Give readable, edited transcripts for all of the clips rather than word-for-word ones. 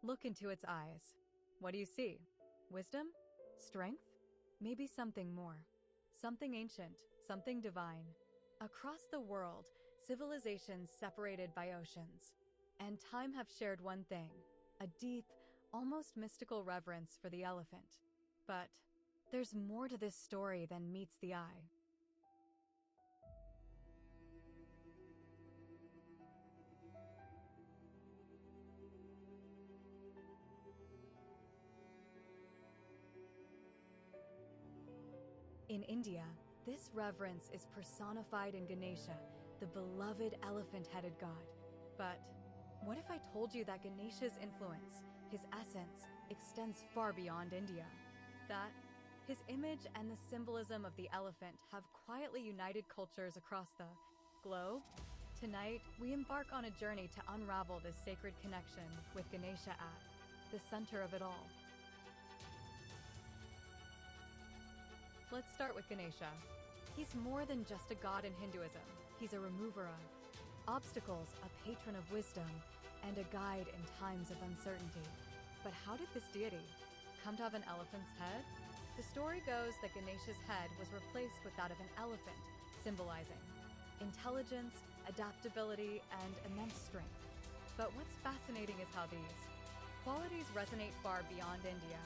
Look into its eyes. What do you see? Wisdom? Strength? Maybe something more. Something ancient, something divine. Across the world, civilizations separated by oceans and time have shared one thing, a deep, almost mystical reverence for the elephant. But there's more to this story than meets the eye. In India, this reverence is personified in Ganesha, the beloved elephant-headed god. But what if I told you that Ganesha's influence, his essence, extends far beyond India? That his image and the symbolism of the elephant have quietly united cultures across the globe? Tonight, we embark on a journey to unravel this sacred connection with Ganesha at the center of it all. Let's start with Ganesha. He's more than just a god in Hinduism. He's a remover of obstacles, a patron of wisdom, and a guide in times of uncertainty. But how did this deity come to have an elephant's head? The story goes that Ganesha's head was replaced with that of an elephant, symbolizing intelligence, adaptability, and immense strength. But what's fascinating is how these qualities resonate far beyond India.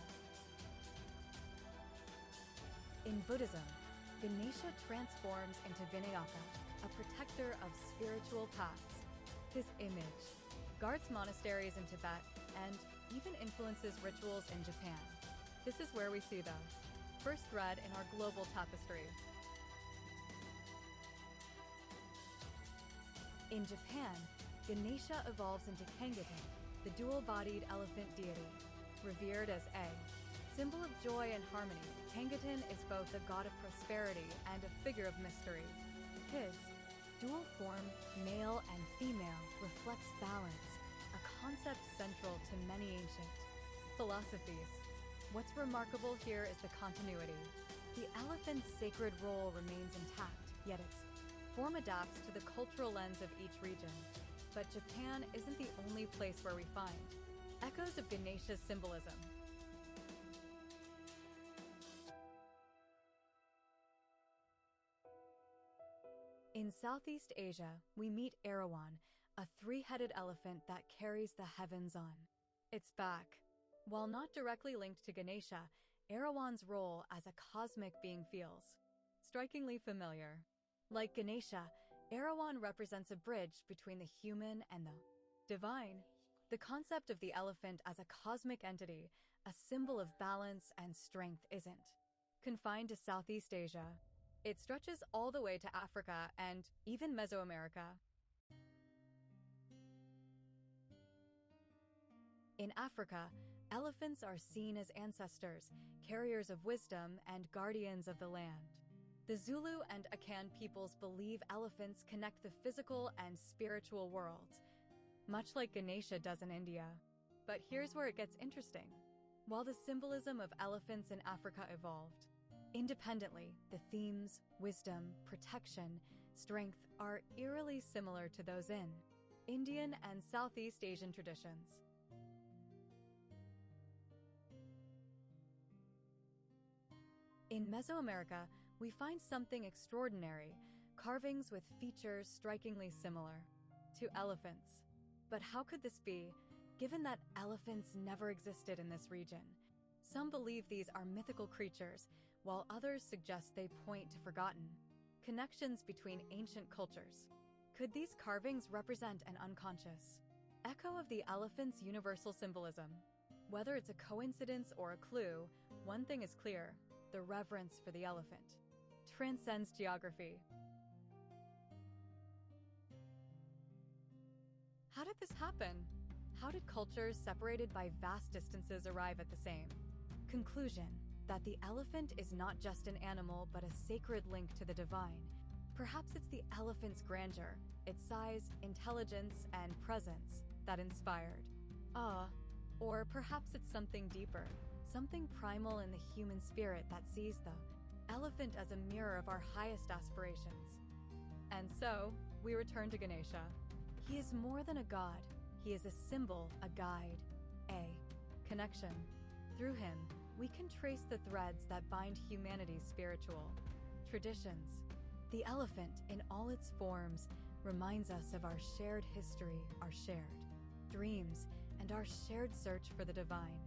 In Buddhism, Ganesha transforms into Vinayaka, a protector of spiritual paths. His image guards monasteries in Tibet and even influences rituals in Japan. This is where we see the first thread in our global tapestry. In Japan, Ganesha evolves into Kangiten, the dual-bodied elephant deity. Revered as a symbol of joy and harmony, Kangiten is both a god of prosperity and a figure of mystery. His dual form, male and female, reflects balance, a concept central to many ancient philosophies. What's remarkable here is the continuity. The elephant's sacred role remains intact, yet its form adapts to the cultural lens of each region. But Japan isn't the only place where we find echoes of Ganesha's symbolism. In Southeast Asia, we meet Erawan, a three-headed elephant that carries the heavens on its back. While not directly linked to Ganesha, Erawan's role as a cosmic being feels strikingly familiar. Like Ganesha, Erawan represents a bridge between the human and the divine. The concept of the elephant as a cosmic entity, a symbol of balance and strength, isn't confined to Southeast Asia. It stretches all the way to Africa and even Mesoamerica. In Africa, elephants are seen as ancestors, carriers of wisdom, and guardians of the land. The Zulu and Akan peoples believe elephants connect the physical and spiritual worlds, much like Ganesha does in India. But here's where it gets interesting. While the symbolism of elephants in Africa evolved independently, the themes, wisdom, protection, strength, are eerily similar to those in Indian and Southeast Asian traditions. In Mesoamerica, we find something extraordinary, carvings with features strikingly similar to elephants. But how could this be, given that elephants never existed in this region? Some believe these are mythical creatures, while others suggest they point to forgotten connections between ancient cultures. Could these carvings represent an unconscious echo of the elephant's universal symbolism? Whether it's a coincidence or a clue, one thing is clear: the reverence for the elephant transcends geography. How did this happen? How did cultures separated by vast distances arrive at the same conclusion? That the elephant is not just an animal but a sacred link to the divine. Perhaps it's the elephant's grandeur, its size, intelligence, and presence that inspired awe. Or perhaps it's something deeper, something primal in the human spirit that sees the elephant as a mirror of our highest aspirations. And so, we return to Ganesha. He is more than a god. He is a symbol, a guide, A. Connection. Through him, we can trace the threads that bind humanity's spiritual traditions. The elephant, in all its forms, reminds us of our shared history, our shared dreams, and our shared search for the divine.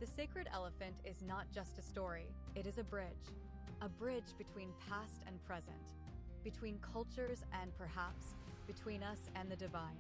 The sacred elephant is not just a story, it is a bridge between past and present, between cultures and perhaps between us and the divine.